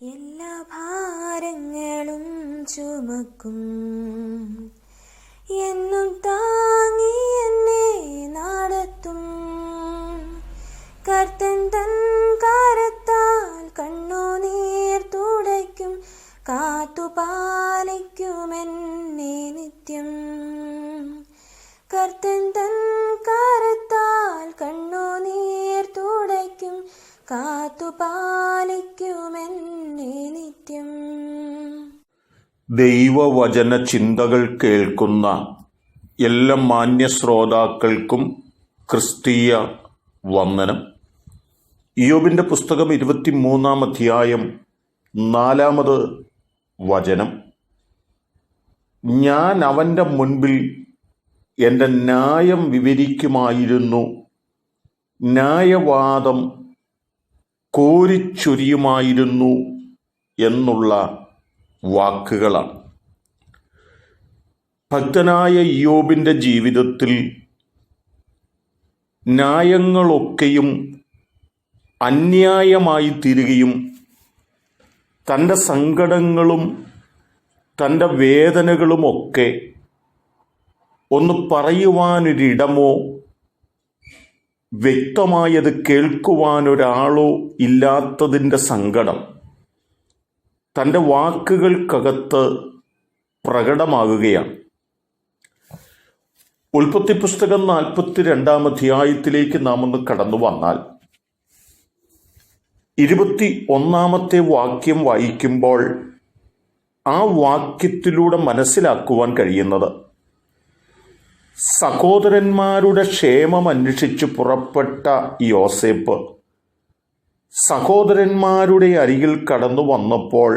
എല്ലാ ഭാരങ്ങളും ചുമക്കും എന്നും താങ്ങി എന്നെ നടത്തും കർത്തൻ തൻ കരത്താൽ കണ്ണുനീർ തുടയ്ക്കും കാത്തുപാലിക്കുമെന്നെ നിത്യം കർത്തൻ തൻ കരത്താൽ കണ്ണുനീർ തുടയ്ക്കും കാത്തുപാലിക്കുമെന്നെ നിത്യം. ദൈവവചന ചിന്തകൾ കേൾക്കുന്ന എല്ലാ മാന്യ ശ്രോതാക്കൾക്കും ക്രിസ്തീയ വന്ദനം. ഇയ്യോബിന്റെ പുസ്തകം 23-ാം അധ്യായം 4-ാമത് വചനം. ഞാൻ അവൻ്റെ മുൻപിൽ എൻ്റെ ന്യായം വിവരിക്കുമായിരുന്നു, ന്യായവാദം കോരിച്ചൊരിയുമായിരുന്നു എന്നുള്ള വാക്കുകളാണ്. ഭക്തനായ ഇയ്യോബിൻ്റെ ജീവിതത്തിൽ ന്യായങ്ങളൊക്കെയും അന്യായമായി തീരുകയും തൻ്റെ സങ്കടങ്ങളും തൻ്റെ വേദനകളുമൊക്കെ ഒന്ന് പറയുവാനൊരിടമോ വ്യക്തമായത് കേൾക്കുവാനൊരാളോ ഇല്ലാത്തതിൻ്റെ സങ്കടം തൻ്റെ വാക്കുകൾക്കകത്ത് പ്രകടമാകുകയാണ്. ഉൽപ്പത്തി പുസ്തകം 42-ാം അധ്യായത്തിലേക്ക് നാം ഒന്ന് കടന്നു വന്നാൽ 21-ാമത്തെ വാക്യം വായിക്കുമ്പോൾ ആ വാക്യത്തിലൂടെ മനസ്സിലാക്കുവാൻ കഴിയുന്നത്, സഹോദരന്മാരുടെ ക്ഷേമം അന്വേഷിച്ച് പുറപ്പെട്ട യോസേപ്പ് സഹോദരന്മാരുടെ അരികിൽ കടന്നു വന്നപ്പോൾ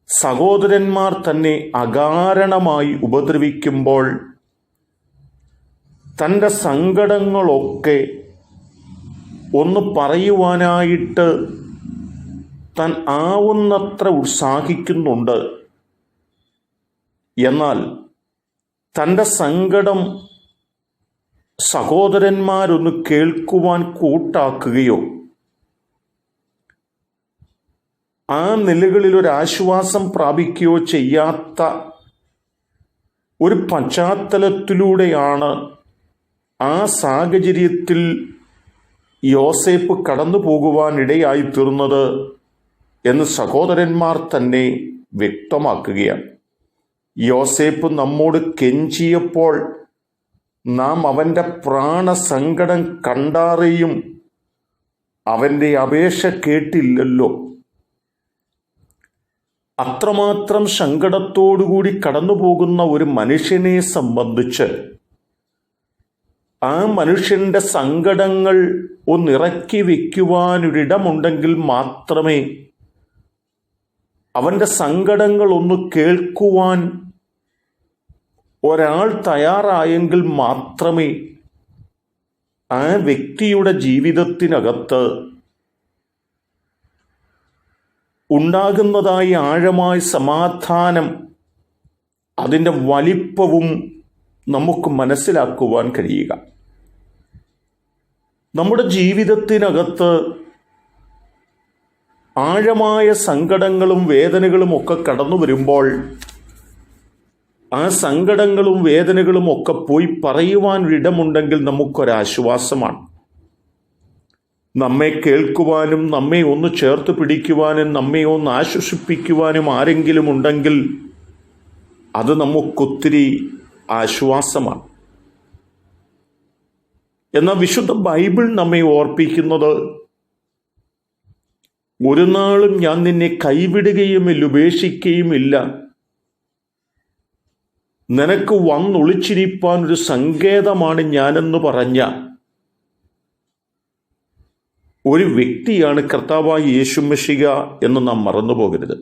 സഹോദരന്മാർ തന്നെ അകാരണമായി ഉപദ്രവിക്കുമ്പോൾ തൻ്റെ സങ്കടങ്ങളൊക്കെ ഒന്ന് പറയുവാനായിട്ട് താൻ ആവുന്നത്ര ഉത്സാഹിക്കുന്നുണ്ട്. എന്നാൽ തൻ്റെ സങ്കടം സഹോദരന്മാരൊന്ന് കേൾക്കുവാൻ കൂട്ടാക്കുകയോ ആ നിലകളിൽ ഒരു ആശ്വാസം പ്രാപിക്കുകയോ ചെയ്യാത്ത ഒരു പശ്ചാത്തലത്തിലൂടെയാണ് ആ സാഹചര്യത്തിൽ യോസേപ്പ് കടന്നു പോകുവാനിടയായി തീർന്നത് എന്ന് സഹോദരന്മാർ തന്നെ വ്യക്തമാക്കുകയാണ്. യോസേപ്പ് നമ്മോട് കെഞ്ചിയപ്പോൾ നാം അവൻ്റെ പ്രാണസങ്കടം കണ്ടാറിയും അവൻ്റെ അപേക്ഷ കേട്ടില്ലല്ലോ. അത്രമാത്രം സങ്കടത്തോടുകൂടി കടന്നു പോകുന്ന ഒരു മനുഷ്യനെ സംബന്ധിച്ച് ആ മനുഷ്യൻ്റെ സങ്കടങ്ങൾ ഒന്നിറക്കി വയ്ക്കുവാനൊരിടമുണ്ടെങ്കിൽ മാത്രമേ, അവൻ്റെ സങ്കടങ്ങൾ ഒന്ന് കേൾക്കുവാൻ ഒരാൾ തയ്യാറായെങ്കിൽ മാത്രമേ ആ വ്യക്തിയുടെ ജീവിതത്തിനകത്ത് ഉണ്ടാകുന്നതായ ആഴമായ സമാധാനം, അതിൻ്റെ വലിപ്പവും നമുക്ക് മനസ്സിലാക്കുവാൻ കഴിയുക. നമ്മുടെ ജീവിതത്തിനകത്ത് ആഴമായ സങ്കടങ്ങളും വേദനകളും ഒക്കെ കടന്നു വരുമ്പോൾ ആ സങ്കടങ്ങളും വേദനകളും ഒക്കെ പോയി പറയുവാനൊരിടമുണ്ടെങ്കിൽ നമുക്കൊരാശ്വാസമാണ്. നമ്മെ കേൾക്കുവാനും നമ്മെ ഒന്ന് ചേർത്ത് പിടിക്കുവാനും നമ്മെ ഒന്ന് ആശ്വസിപ്പിക്കുവാനും ആരെങ്കിലും ഉണ്ടെങ്കിൽ അത് നമുക്കൊത്തിരി ആശ്വാസമാണ്. എന്നാൽ വിശുദ്ധ ബൈബിൾ നമ്മെ ഓർപ്പിക്കുന്നത്, ഒരു നാളും ഞാൻ നിന്നെ കൈവിടുകയുമില്ല, ഉപേക്ഷിക്കുകയുമില്ല, നിനക്ക് വന്നൊളിച്ചിരിപ്പാൻ ഒരു സങ്കേതമാണ് ഞാനെന്ന് പറഞ്ഞ ഒരു വ്യക്തിയാണ് കർത്താവായ യേശുമിശിഹ എന്ന് നാം മറന്നു പോകരുത്.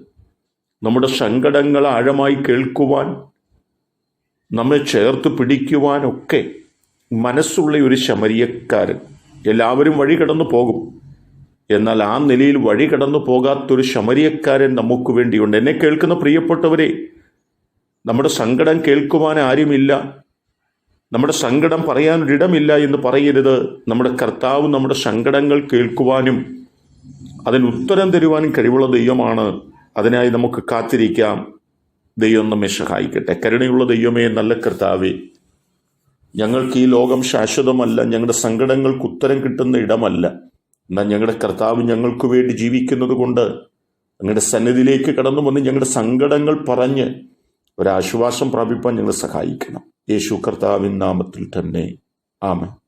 നമ്മുടെ സങ്കടങ്ങൾ ആഴമായി കേൾക്കുവാൻ, നമ്മെ ചേർത്ത് പിടിക്കുവാനൊക്കെ മനസ്സുള്ള ഒരു ശമരിയക്കാരൻ. എല്ലാവരും വഴി കടന്നു പോകും, എന്നാൽ ആ നിലയിൽ വഴി കടന്നു പോകാത്തൊരു ശമരിയക്കാരൻ നമുക്ക് വേണ്ടിയുണ്ട്. എന്നെ കേൾക്കുന്ന പ്രിയപ്പെട്ടവരെ, നമ്മുടെ സങ്കടം കേൾക്കുവാൻ ആരുമില്ല, നമ്മുടെ സങ്കടം പറയാനൊരിടമില്ല എന്ന് പറയരുത്. നമ്മുടെ കർത്താവ് നമ്മുടെ സങ്കടങ്ങൾ കേൾക്കുവാനും അതിന് ഉത്തരം തരുവാനും കഴിവുള്ള ദൈവമാണ്. അതിനായി നമുക്ക് കാത്തിരിക്കാം. ദൈവം നമ്മെ സഹായിക്കട്ടെ. കരുണയുള്ള ദൈവമേ, നല്ല കർത്താവേ, ഞങ്ങൾക്ക് ഈ ലോകം ശാശ്വതമല്ല, ഞങ്ങളുടെ സങ്കടങ്ങൾക്ക് ഉത്തരം കിട്ടുന്ന ഇടമല്ല. എന്നാൽ ഞങ്ങളുടെ കർത്താവ് ഞങ്ങൾക്ക് വേണ്ടി ജീവിക്കുന്നത് കൊണ്ട് ഞങ്ങളുടെ സന്നിധിയിലേക്ക് കടന്നു വന്ന് ഞങ്ങളുടെ സങ്കടങ്ങൾ പറഞ്ഞ് ഒരാശ്വാസം പ്രാപിപ്പാൻ ഞങ്ങളെ സഹായിക്കണം. യേശു കർത്താവിൻ നാമത്തിൽ തന്നെ. ആമേൻ.